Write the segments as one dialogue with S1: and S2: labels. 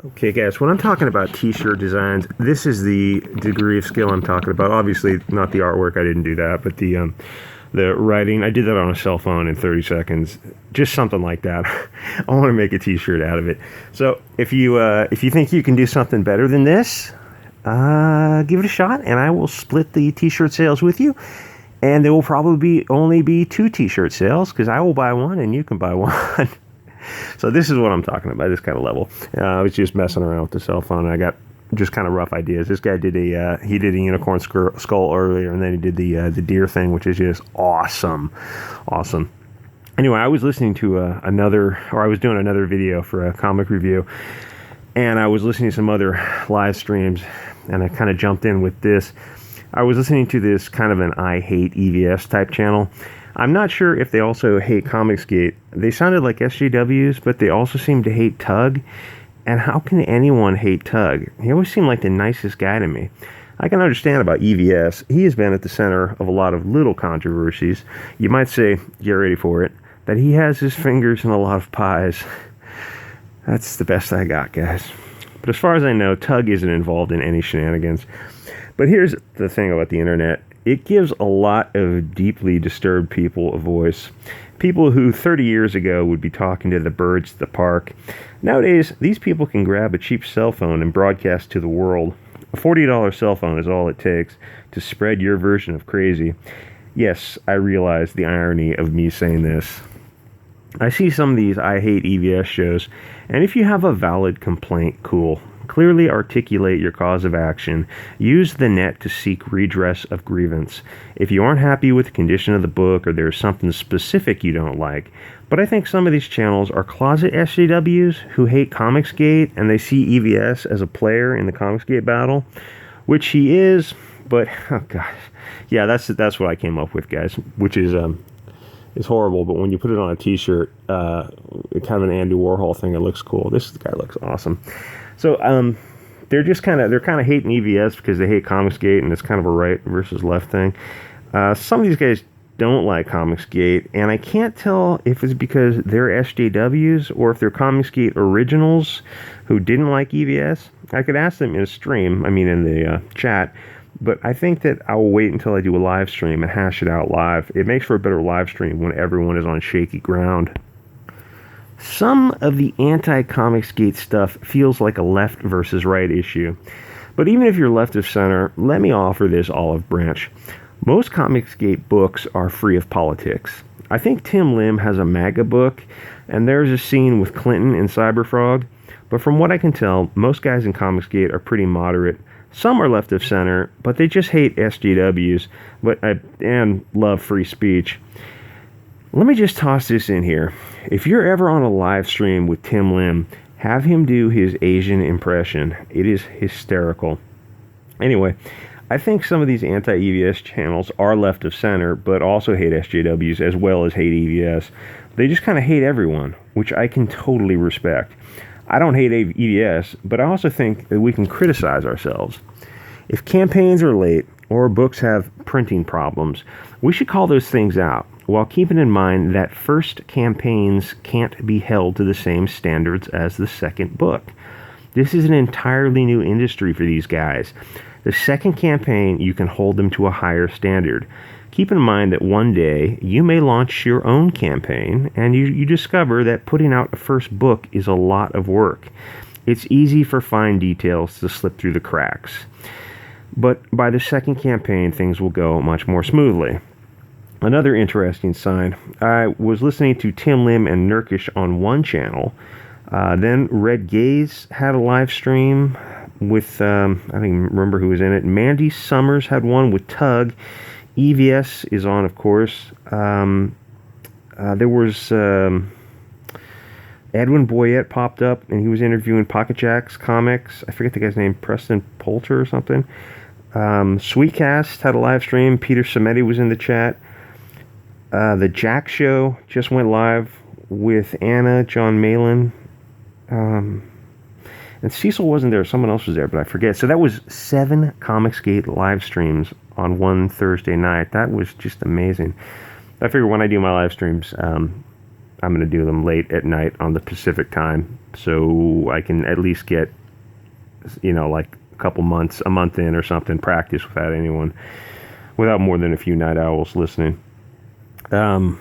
S1: Okay, guys, when I'm talking about t-shirt designs, this is the degree of skill I'm talking about. Obviously, not the artwork, I didn't do that, but the writing, I did that on a cell phone in 30 seconds. Just something like that. I want to make a t-shirt out of it. So if you think you can do something better than this, give it a shot, and I will split the t-shirt sales with you. And there will probably only be 2 t-shirt sales, because I will buy one and you can buy one. So this is what I'm talking about, this kind of level. I was just messing around with the cell phone, and I got just kind of rough ideas. This guy did a unicorn skull earlier, and then he did the deer thing, which is just awesome. Anyway, I was listening to I was doing another video for a comic review, and I was listening to some other live streams, and I kind of jumped in with this. I was listening to this kind of an I Hate EVS type channel. I'm not sure if they also hate Comicsgate. They sounded like SJW'S, but they also seem to hate Tug. And how can anyone hate Tug? He always seemed like the nicest guy to me. I can understand about EVS. He has been at the center of a lot of little controversies. You might say, get ready for it, that he has his fingers in a lot of pies. That's the best I got, guys. But as far as I know, Tug isn't involved in any shenanigans. But here's the thing about the internet. It gives a lot of deeply disturbed people a voice. People who 30 years ago would be talking to the birds at the park. Nowadays, these people can grab a cheap cell phone and broadcast to the world. A $40 cell phone is all it takes to spread your version of crazy. Yes, I realize the irony of me saying this. I see some of these I Hate EVS shows, and if you have a valid complaint, cool. Clearly articulate your cause of action. Use the net to seek redress of grievance. If you aren't happy with the condition of the book or there's something specific you don't like. But I think some of these channels are closet SJWs who hate Comicsgate, and they see EVS as a player in the Comicsgate battle, which he is, but oh gosh. Yeah, that's what I came up with, guys, which is it's horrible, but when you put it on a t-shirt, kind of an Andy Warhol thing, it looks cool. This guy looks awesome. So they're kind of hating EVS because they hate Comicsgate, and it's kind of a right versus left thing. Some of these guys don't like Comicsgate, and I can't tell if it's because they're SJWs or if they're Comicsgate originals who didn't like EVS. I could ask them in the chat, but I think that I will wait until I do a live stream and hash it out live. It makes for a better live stream when everyone is on shaky ground. Some of the anti-Comicsgate stuff feels like a left versus right issue. But even if you're left of center, let me offer this olive branch. Most Comicsgate books are free of politics. I think Tim Lim has a MAGA book, and there's a scene with Clinton and Cyberfrog. But from what I can tell, most guys in Comicsgate are pretty moderate. Some are left of center, but they just hate SJWs and love free speech. Let me just toss this in here. If you're ever on a live stream with Tim Lim, have him do his Asian impression. It is hysterical. Anyway, I think some of these anti-EVS channels are left of center, but also hate SJWs as well as hate EVS. They just kind of hate everyone, which I can totally respect. I don't hate EVS, but I also think that we can criticize ourselves. If campaigns are late or books have printing problems, we should call those things out, while keeping in mind that first campaigns can't be held to the same standards as the second book. This is an entirely new industry for these guys. The second campaign, you can hold them to a higher standard. Keep in mind that one day you may launch your own campaign, and you discover that putting out a first book is a lot of work. It's easy for fine details to slip through the cracks. But by the second campaign, things will go much more smoothly. Another interesting sign, I was listening to Tim Lim and Nurkish on one channel. Then Red Gaze had a live stream with, I don't even remember who was in it. Mandy Summers had one with Tug. EVS is on, of course. There was Edwin Boyette popped up, and he was interviewing Pocket Jacks Comics. I forget the guy's name, Preston Poulter or something. Sweetcast had a live stream. Peter Cimetti was in the chat. The Jack Show just went live with Anna, John Malin, and Cecil wasn't there. Someone else was there, but I forget. So that was 7 Comicsgate live streams on one Thursday night. That was just amazing. I figure when I do my live streams, I'm going to do them late at night on the Pacific time, so I can at least get, like a month in or something, practice without more than a few night owls listening. I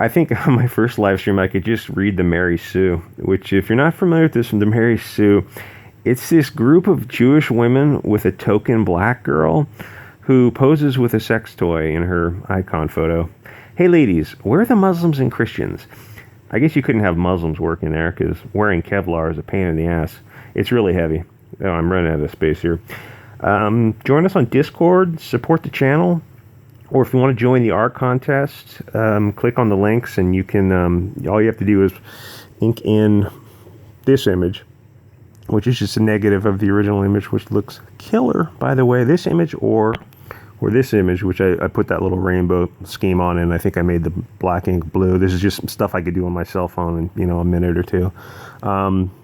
S1: think on my first live stream I could just read the Mary Sue, which, if you're not familiar with this, the Mary Sue, it's this group of Jewish women with a token black girl who poses with a sex toy in her icon photo. Hey ladies, where are the Muslims and Christians? I guess you couldn't have Muslims working there because wearing Kevlar is a pain in the ass. It's really heavy. Oh, I'm running out of space here. Join us on Discord, support the channel, or if you want to join the art contest, click on the links and you can, all you have to do is ink in this image, which is just a negative of the original image, which looks killer, by the way. This image or this image, which I put that little rainbow scheme on, and I think I made the black ink blue. This is just some stuff I could do on my cell phone in, a minute or two.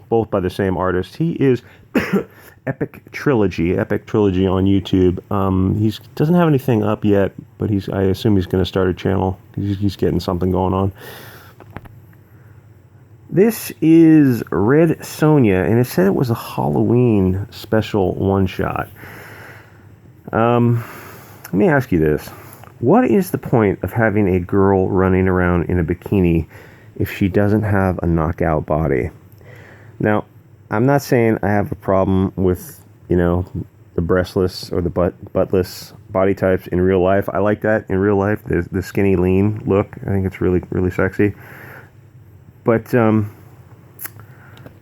S1: Both by the same artist. He is Epic Trilogy on YouTube. He doesn't have anything up yet, but I assume he's going to start a channel. He's getting something going on. This is Red Sonja, and it said it was a Halloween special one-shot. Let me ask you this. What is the point of having a girl running around in a bikini if she doesn't have a knockout body? Now, I'm not saying I have a problem with, the breastless or the buttless body types in real life. I like that in real life, the skinny, lean look. I think it's really, really sexy. But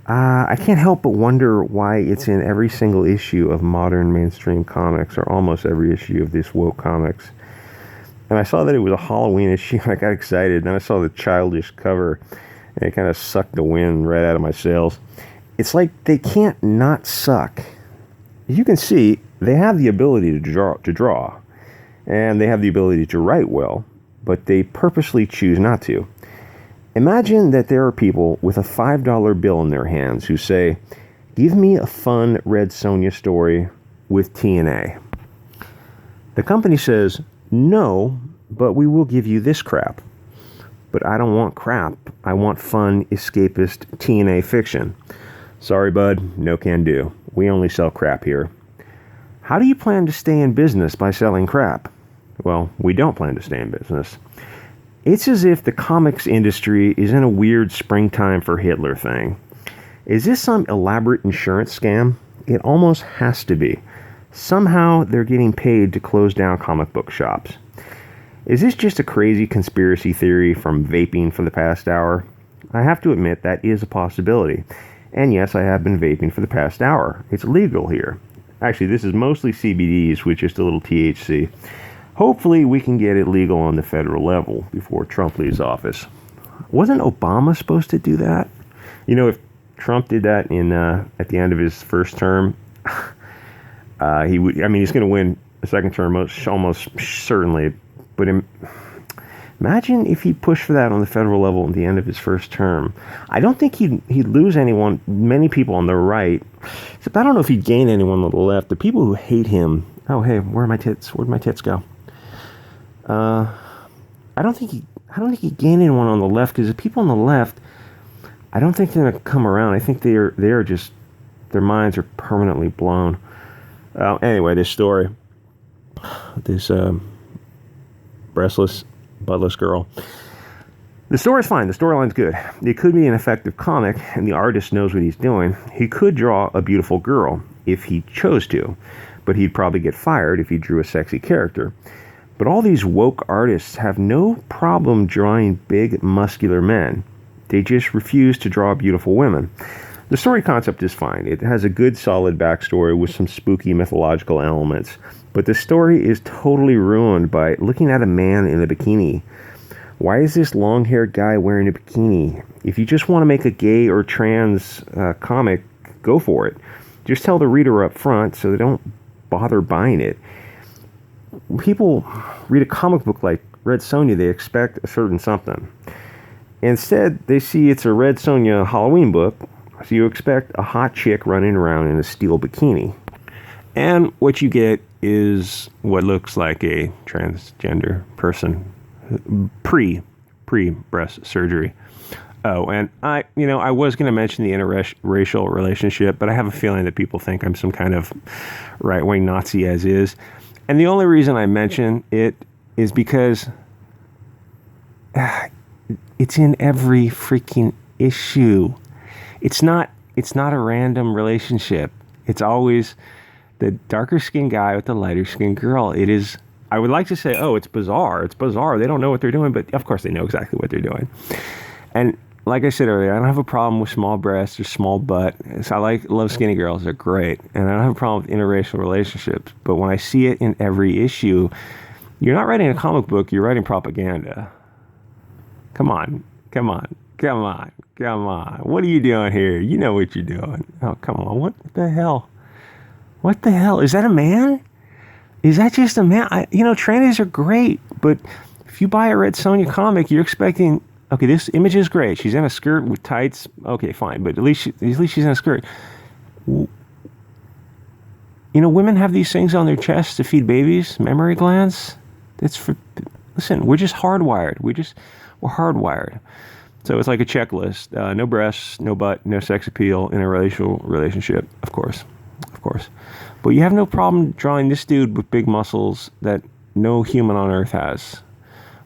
S1: I can't help but wonder why it's in every single issue of modern mainstream comics, or almost every issue of this woke comics. And I saw that it was a Halloween issue, and I got excited. Then I saw the childish cover, and it kind of sucked the wind right out of my sails. It's like they can't not suck. As you can see, they have the ability to draw, and they have the ability to write well, but they purposely choose not to. Imagine that there are people with a $5 bill in their hands who say, "Give me a fun Red Sonja story with TNA." The company says, "No, but we will give you this crap." But I don't want crap. I want fun, escapist TNA fiction. Sorry, bud, no can do. We only sell crap here. How do you plan to stay in business by selling crap? Well, we don't plan to stay in business. It's as if the comics industry is in a weird springtime for Hitler thing. Is this some elaborate insurance scam? It almost has to be. Somehow they're getting paid to close down comic book shops. Is this just a crazy conspiracy theory from vaping for the past hour? I have to admit that is a possibility. And yes, I have been vaping for the past hour. It's legal here. Actually, this is mostly CBDs with just a little THC. Hopefully we can get it legal on the federal level before Trump leaves office. Wasn't Obama supposed to do that? If Trump did that at the end of his first term, he would. He's going to win a second term almost certainly. But imagine if he pushed for that on the federal level at the end of his first term. I don't think he'd lose many people on the right. Except I don't know if he'd gain anyone on the left. The people who hate him. Oh, hey, where'd my tits go? I don't think he'd gain anyone on the left, because the people on the left, I don't think they're going to come around. I think they are just, their minds are permanently blown. Anyway, this story, this breastless, buttless girl. The story's fine. The storyline's good. It could be an effective comic, and the artist knows what he's doing. He could draw a beautiful girl if he chose to, but he'd probably get fired if he drew a sexy character. But all these woke artists have no problem drawing big, muscular men. They just refuse to draw beautiful women. The story concept is fine. It has a good, solid backstory with some spooky mythological elements. But the story is totally ruined by looking at a man in a bikini. Why is this long-haired guy wearing a bikini? If you just want to make a gay or trans comic, go for it. Just tell the reader up front so they don't bother buying it. People read a comic book like Red Sonja, they expect a certain something. Instead, they see it's a Red Sonja Halloween book, so you expect a hot chick running around in a steel bikini. And what you get is what looks like a transgender person, pre-breast surgery. Oh, and I was going to mention the interracial relationship, but I have a feeling that people think I'm some kind of right-wing Nazi as is. And the only reason I mention it is because it's in every freaking issue. It's not a random relationship. It's always the darker skinned guy with the lighter skinned girl. It is, I would like to say, oh, it's bizarre. It's bizarre. They don't know what they're doing, but of course they know exactly what they're doing. And like I said earlier, I don't have a problem with small breasts or small butt. I love skinny girls. They're great. And I don't have a problem with interracial relationships. But when I see it in every issue, you're not writing a comic book, you're writing propaganda. Come on. What are you doing here? You know what you're doing. Oh, come on. What the hell? What the hell? Is that a man? Is that just a man? Trannies are great, but if you buy a Red Sonja comic, you're expecting, okay, this image is great. She's in a skirt with tights. Okay, fine, but at least she's in a skirt. Women have these things on their chests to feed babies, mammary glands. Listen, we're just hardwired. We're hardwired. So it's like a checklist. No breasts, no butt, no sex appeal in a relationship, of course. But you have no problem drawing this dude with big muscles that no human on earth has,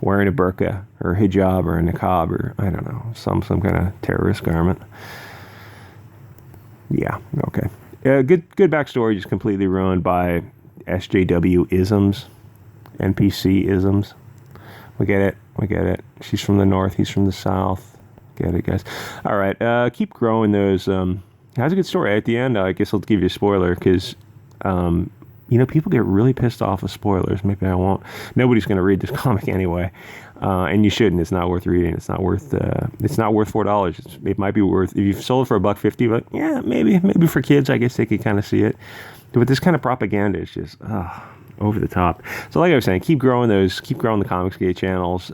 S1: wearing a burqa or a hijab or a niqab or, I don't know, some kind of terrorist garment. Yeah, okay. Good backstory, just completely ruined by SJW'S, NPC-isms. We get it. She's from the north, he's from the south. Get it, guys. All right, keep growing those. That's a good story. At the end, I guess I'll give you a spoiler, because, people get really pissed off with spoilers. Maybe I won't. Nobody's going to read this comic anyway, and you shouldn't. It's not worth reading. It's not worth $4. It might be worth, if you've sold it for $1.50, but yeah, maybe for kids, I guess they could kind of see it. But this kind of propaganda is just, over the top. So like I was saying, keep growing the Comicsgate channels.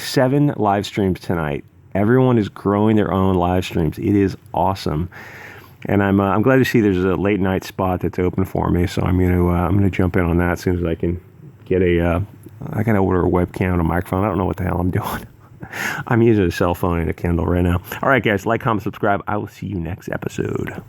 S1: 7 live streams tonight. Everyone is growing their own live streams. It is awesome. And I'm glad to see there's a late night spot that's open for me. So I'm gonna jump in on that as soon as I can get I gotta order a webcam and a microphone. I don't know what the hell I'm doing. I'm using a cell phone and a Kindle right now. All right, guys, like, comment, subscribe. I will see you next episode.